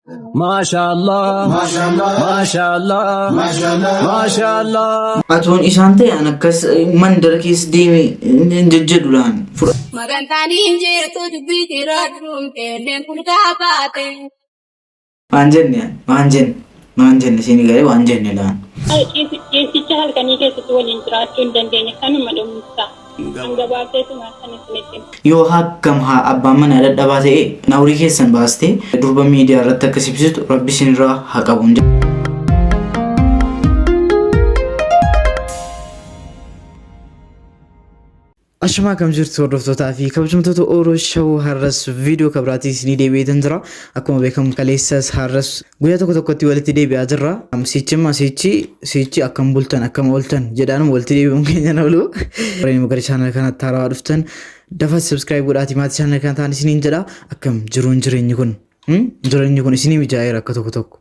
MashaAllah, MashaAllah, MashaAllah. Atuun isaan ta'e an akkas mandara keessa deeme jajjaduudhaan fudha. Waan jenne isin galee waan jenne laan. Ciisicha halkanii keessatti waliin jiraachuu hin dandeenye kanuma dhuunfaa. Angabaateetuma akkanitti Yoo hakkam haa abbaan manaa dadhabaa ta'e nawrii keessan baastee durba miidiyaa irratti akkas ibsitu rabbi isinirraa haa qabuun jedha. Ashama kam jirtu hordoftoota fi kabajamtoota Oroshaw har'as viidiyoo kabraatii isinii deebi'eetan jira. Akkuma beekamu kaleessas har'as guyyaa tokkotti walitti deebi'aa jirra. Sichi akkam bultan akkam ooltan jedhaan walitti deebi'uun keenya oolu. Warreen gara chaanal kanatti haarawaa dhuftan dafaa subscribe godhaatii maatii chaanal kana ta'an isiniin jedha. Akkam jireenyi kun isinii mijaa'eera akka tokko.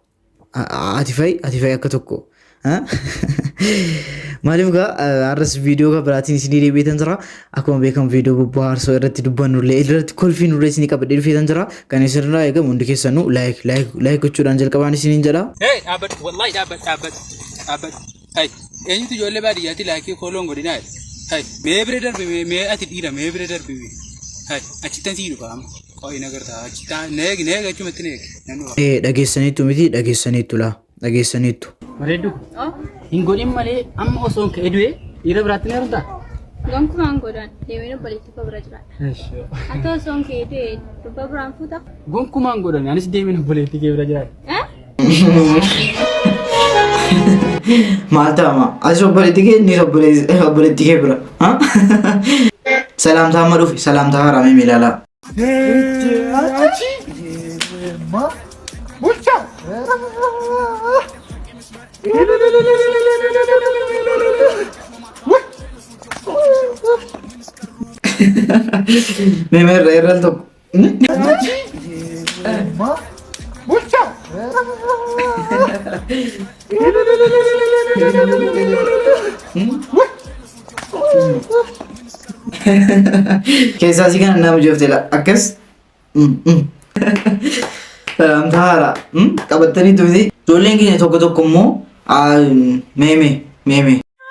Ati fa'i akka tokko. Maaliif gaa har'as viidiyoo kabraatiin isinii deebi'eetan jira. Akkuma beekamu viidiyoo bobbaarsoo irratti dubbannullee irratti kolfii nurree isinii qabadhee dhufeetan jira. Kan isinirraa eegamu hundi keessanuu laayik gochuudhaan jalqabaan isiniin jedha. Wallahi dhaabbata. Eenyutu ijoollee baadiyyaatti laayikii kooloon godhinaa mee bira darbe mee ati dhiira mee bira darbe achittan sii dhufa amma qooyi nagartaa achittan neegi achumatti neegi. Dhageessaniittu miti dhageessaniittu. Bareeddu hin godhin malee amma osoo hin ka'e du'e dhiira biraatti ni argaa. gonkumaan godhan deemee obboleetti koo bira jiraadha. Ati osoo hin ka'e du'e dubba biraan fuuta. Gonkumaan godhan anis deemee obboleetti kee bira jiraadha. Maal ta'ama? Asis obboleetti kee innis obboleetti kee bira. Salaamtaa amma dhufi salaamtaa haramee miilaalaa. Memang real tuh. Kisah sih kan nama jawab tidak akas. Dalam tahara, kabarnya itu sih. Jualan gini toko mu, meme.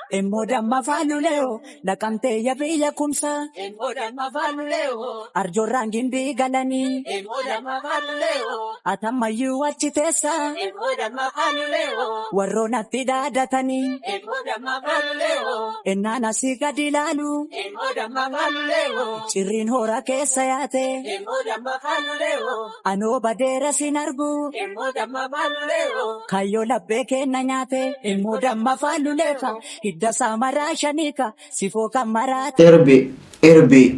Emoda mafaluleo nakante ya biyya kumsa emoda mafaluleo arjo rangindi galani emoda mafaluleo atamayu achitesa emoda mafaluleo warrona tidadatani emoda mafaluleo enana sigadilalu emoda mafaluleo chirin hora kesa yate emoda mafaluleo ano badera sinargu emoda mafaluleo kayo labeke nanyate emoda mafaluleo Dasa marashanika sifoka marat erbe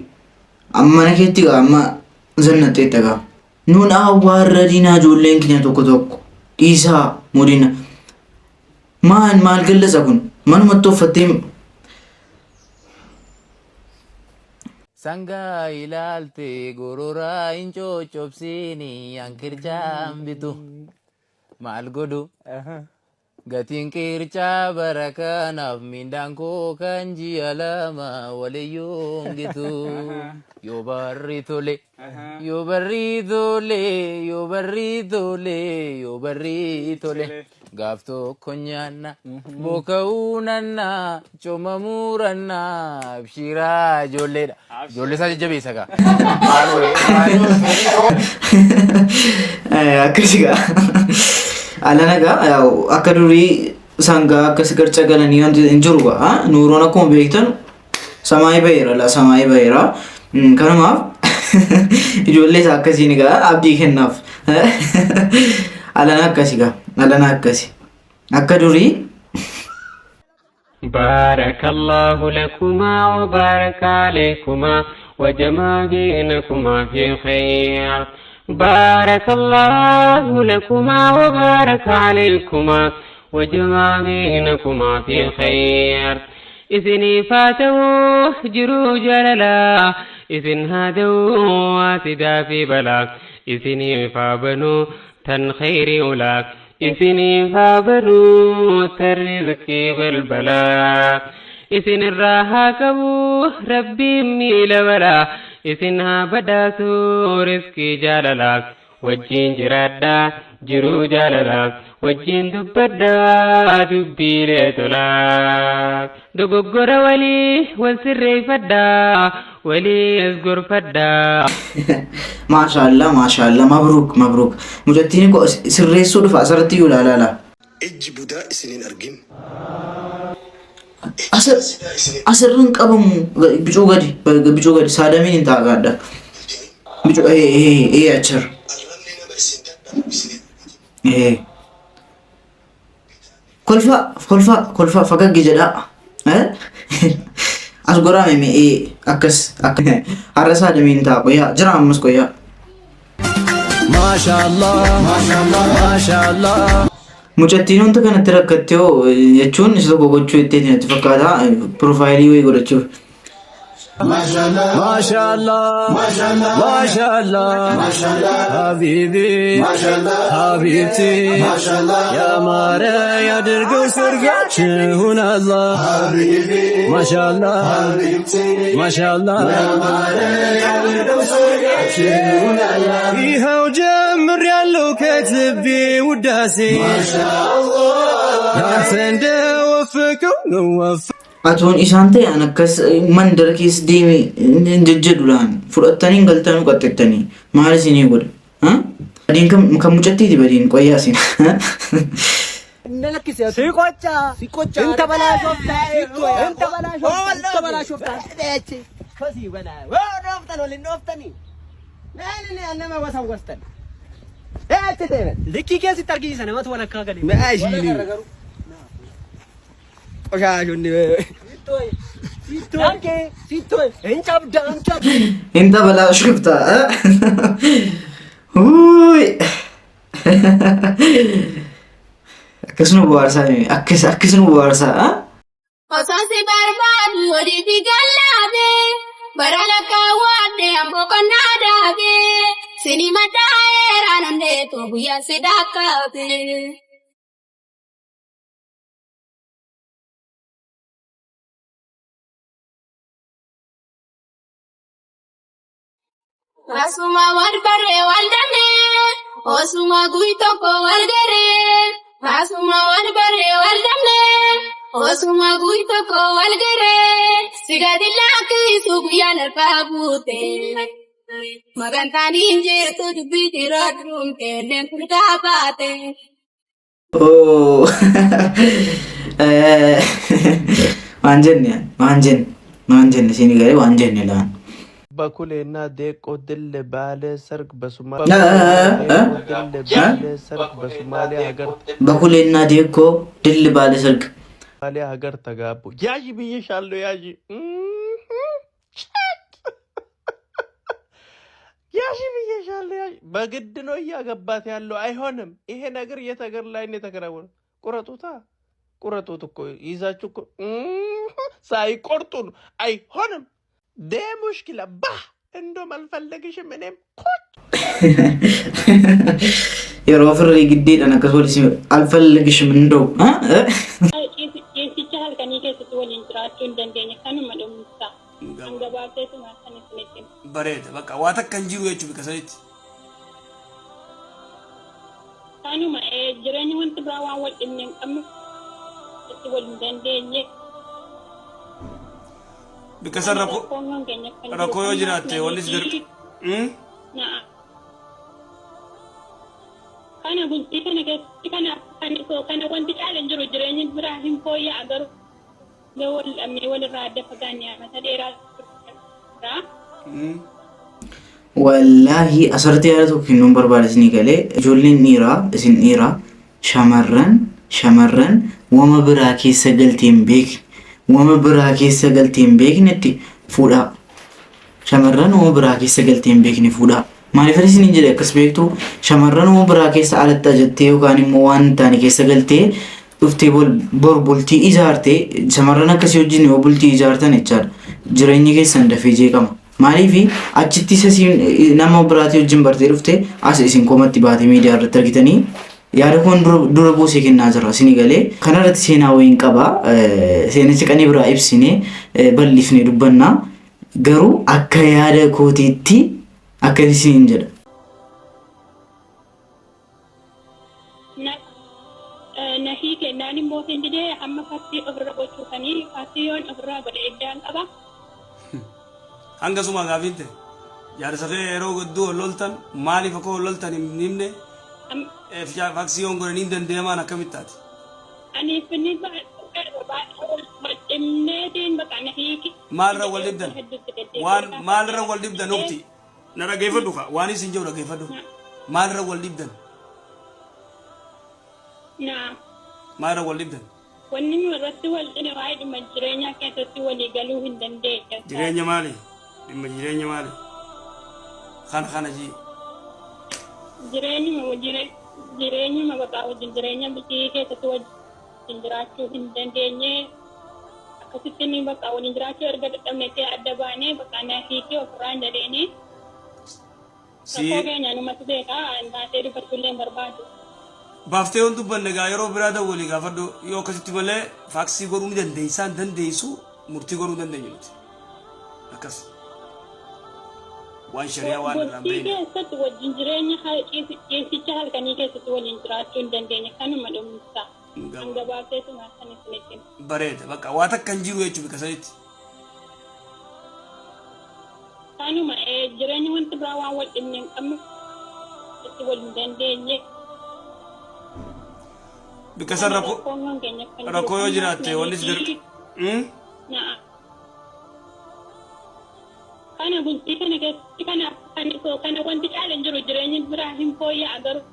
amma naketiga amma zannate taga nun awarradina jollen kinya tokko isa mudina mal gallasa kun man matto fatim Sanga ilalte gorora incho chopsini ankirjam bitu mal godu Gatiin qircaa barakanaaf mindaan koo kan ji'a lama waliyyuun gitu yoo barri tole gaaf tokko nyaanna booka'uu nanna cooma muuranna abshiraa ijoolleedha ijoollee isaa jajjabeessa gaa akkasigaa Alanaga akka durii sanga akka sigarcha galanii hin jiru gaa nuuroon akkuma beektan samaayii baheera kanumaaf ijoollee isaa akkasiin gaa abdii kennaaf alana akkasi akka durii بارك الله لكما وبارك عليكما وجمع بينكما في خير بارك الله لكما وبارك عليكما وجمع بينكما في خير إذن فاتوا جرو جللا إذن هادوا واسدا في بلاك إذن فابنوا تن خير أولاك إذن فابنوا ترزق بالبلاك إذن الراحة كبو ربي ميل ولا إذنها بداسو رزقي جاللاك wajjin jiraadha jiruu jaalala wajjin dubbadha dubbiilee tola dogoggora walii wal sirreeffadha walii as gorfadha. Maashaallah mabruuk mucattiin ko sirreessuu dhufa asirratti yoo ilaala. Ejji budaa isiniin argin. Asirran qabamu bicuu gadi saadamiin hin taa'aadha. Bicuu achar. Kolfa fagaggi jedha. As goraame akkas har'a saadamiin ta'a qoyaa jira ammas qoyaa. Maashaallah. Mucattiin wanta kanatti rakkattee jechuun isa tokko gochuu ittiin itti fakkaata piroofaayilii wayii godhachuuf. Maashaallah. Habibi. Habibti. ያማረ ያድርገው ሰርጋችሁን አላህ ማሻአላህ ይኸው ጀምሬያለሁ ከትቤ ውዳሴ ያንተ እንደወፈቀው ነው Atoon isaan ta'e an akkas mandara keessa deeme jejjeduudhaan fudhattanii galtanii qaxxettanii maal isinii godha? Badiin kan mucattiiti badiin qoyyaa isin. Inta balaa shufta. Akkasuma bohaarsaa. Osoo barbaadu walitti gallaate barala kaawwadde ammoo qonnaa daake sinima taa'eeraan onneetu guyyaa si dhaqqaate. Asuma wal barree wal damee osuma guyyaa tokko wal garee asuma wal barree wal damee osuma guyyaa tokko wal garee sigadi lakkisuu guyyaa narfaa buute magantaan hin jirtu dubbii jiroo duumte leen furdaa baate. Waan jenne isin garee waan jenne laan. Bakuleena deeqoo dille baalee sarg basumaa. Bakuleena deeqoo dille baalee sarg. Baalee agarta gaabbo. Yaashi biyya shaallo yaashi. Yaashi biyya shaallo yaashi. በግድ ነው እያገባት ያለው አይሆንም። ይሄ ነገር የት ሀገር ላይ ነው የተከናወነ? ቁረጡት እኮ ይዛችሁ እኮ ሳይቆርጡ ነው። አይሆንም። ሙሽኪላ እንደውም አልፈለግሽም እኔም yeroo firrii giddeedhaan akkas waliin alfalleegishim እንደው Yeesicha halkanii keessatti waliin jiraachuu hin dandeenye kanuma dhuunfa hangabaateetuma akkanatti netti. Bareeda bakka waa takka hin jiru jechuudha kasanitti. Kanuma jireenya wanti biraa waan wal dhimne hin qabnu itti waliin dandeenye. Bikasa rakkoo yoo jiraatte wallis garga. Kana bultii kana keessatti kana wanti caalaan jiru jireenyi biraa hin fooyya'u garuu yoo wal dhabnee walirraa adda fagaannee amata dheeraa. Wallaahi asirratti yaada tokko kennuun barbaada isinii galee ijoolleen isin dhiiraa shamarran wama biraa keessa galtee hin beekne. Wama biraa keessa galtee hin beeknetti fuudhaa. Shamarran wama biraa keessa galtee hin beekne fuudhaa. Maaliif isin jedhe akkas beektu shamarran wama biraa keessa alatta jettee yookaan immoo waan taane keessa galtee dhuftee bor bultii ijaartee shamarran akkasii wajjin yoo bultii ijaartan jechaadha. Jireenyi keessan dafee jeeqama. Maaliif achitti nama biraatii wajjin bartee dhuftee as isin komatti baatee miidiyaa irratti argitanii yaada kun dura buusee kennaa jira isinii galee kanarratti seenaa wayiin qaba seenicha qanii biraa ibsine bal'ifne dubbannaa garuu akka yaada kootiitti akka isin jedha Nahi kennaan immoo findidee amma fakkii ofirra gochuufanii fakkiiyoon ofirraa godhe iddaan qaba. Hanga suma gaafinte jaarsafee yeroo guddoo loltan maaliif akka loltan hin himne fakkiiyoon godhanii dandeemaan akkamittaati. Ani finni baadhimneetiin bakka nahiiki. Maalirra wal dibdan waan maalirra wal dibdan ukti na dhageeffadhu ka waan isin jiru dhageeffadhu maalirra wal dibdan. Maalirra wal dibdan. Wanni irratti wal dhine waa'ee dhimma jireenyaa keessatti walii galuu hin dandeenye. Jireenya maali? Dhimma jireenya maali? Kana jii. Jireenyuma bakka wajjin jireenya bitii keessatti wajjin jiraachuu hin dandeenye. Akkasitti inni bakka waliin jiraachuu erga dadhabnee adda baanee bakka nahiikii ofirraa hin dadeenye. Rakkoo keenya numatti beekaa taatee dubbachuu barbaadu. Baaftee wantu bannegaa yeroo biraa ta'u walii gaafadhu yoo akkasitti malee faaksii godhuu ni dandeessaan dandeessu murtii godhuu dandeenyu nuti. Akkas. Waan shari'aa waan irraan bahine. Keessatti wajjin jireenya ciisicha halkanii keessatti waliin jiraachuu hin dandeenye kanuma dhuunfaa. Hanga baaftee sumaa kan isin eegin. Bareeda bakka waan akka hin jiru jechuudha kasanitti. Kanuma jireenya wanti biraa waan wal dhimne hin qabne itti waliin dandeenye. Bikasan rakkoo yoo jiraatte wanni si darbe. Kana bultii kana keessatti kana wanti caalaan jiru jireenyi biraa hin fooyya'u garuu.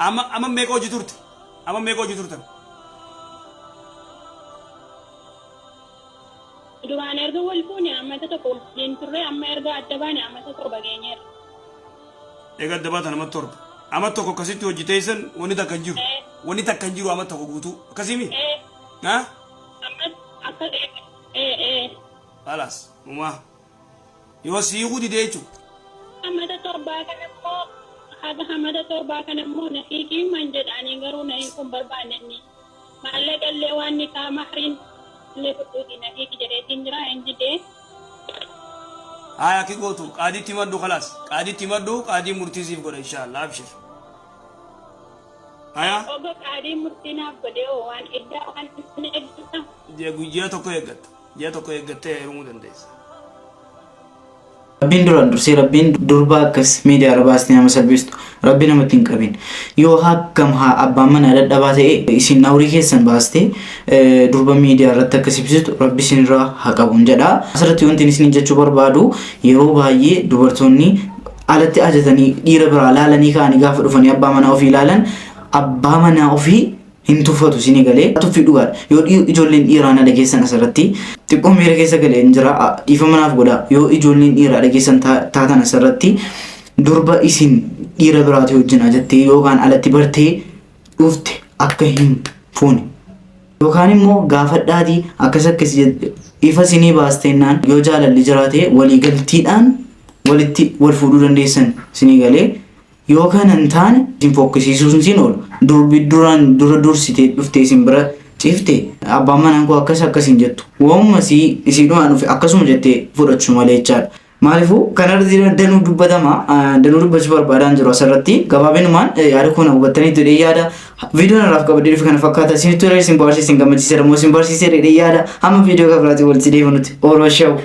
Amma meeqa hojii turte? Amma meeqa hojii turtan? Duraan erga wal fuune ammata tokko waliin turre amma erga adda baane ammata torba geenyeera. Egaa adda baatan amma torba. Amma tokko akkasitti hojjeteessan wanni takka hin jiru. Wanni takka hin jiru amma tokko guutuu. Akkasimi? Amma akka Alas, Uma. Yoo siikuu didee jechuudha. Ammata torbaa kana immoo haga ammata torbaa kana immoo nahiikii man jedhanii garuu nahiikuun barbaanne maallaqa illee waan ni kaama hariin illee fudhuuti nahiiki jedheetiin jira hin jidee. Haa ki gootu qaadiitti maddu khalaas qaadiitti maddu qaadii murtiisiif godha inshallah abshir. Haa. Ogo qaadii murtiinaaf godhe waan iddaa waan isin eeggata. Guyyaa tokko eeggata. Guyyaa tokko eeggattee heerumuu dandeessa. Rabbiin duraan dursee rabbiin durbaa akkas miidiyaa irra baastee nama salphistu rabbi namatti hin qabin yoo hakkam haa abbaan manaa dadhabaa ta'e isin awrii keessan baastee durba miidiyaa irratti akkas ibsitu rabbi isinirraa haa qabuun jedha. Asirratti wanti isin jechuu barbaadu yeroo baay'ee dubartoonni alatti ajatanii dhiira biraa laalanii ka'anii gaafa dhufanii abbaa manaa ofii ilaalan abbaa manaa ofii hin tuffatu isinii galee tuffii dhugaadha. Yoo ijoolleen dhiiraa na dhageessan asirratti xiqqoo miira keessa galee hin jira dhiifama naaf godha yoo ijoolleen dhiiraa dhageessan taatan asirratti durba isin dhiira biraati wajjin ajattee yookaan alatti bartee dhufte akka hin fuune yookaan immoo gaafadhaatii akkas ifa isinii baastennaan yoo jaalalli jiraate waliigaltiidhaan walitti wal fuudhuu dandeessan isinii galee yoo kana hin taane isin fokkisiisuun isin oolu durbi dura dursitee dhuftee isin bira cifte abbaan manaan koo akkas hin jettu woomma isiidhumaan dhufe akkasuma jettee fudhachuu malee jechaadha. Maaliifuu kanarratti danuu dubbatama danuu dubbachuu barbaadaan jiru asirratti gabaabinumaan yaada koo na hubattanii jedhee yaada viidiyoon irraaf qabadee dhufe kana fakkaata isinitti isin barsiise isin gammachiise immoo isin barsiise jedhee yaada hamma viidiyoo kan biraatti walitti deebinutti oolmaa shawu.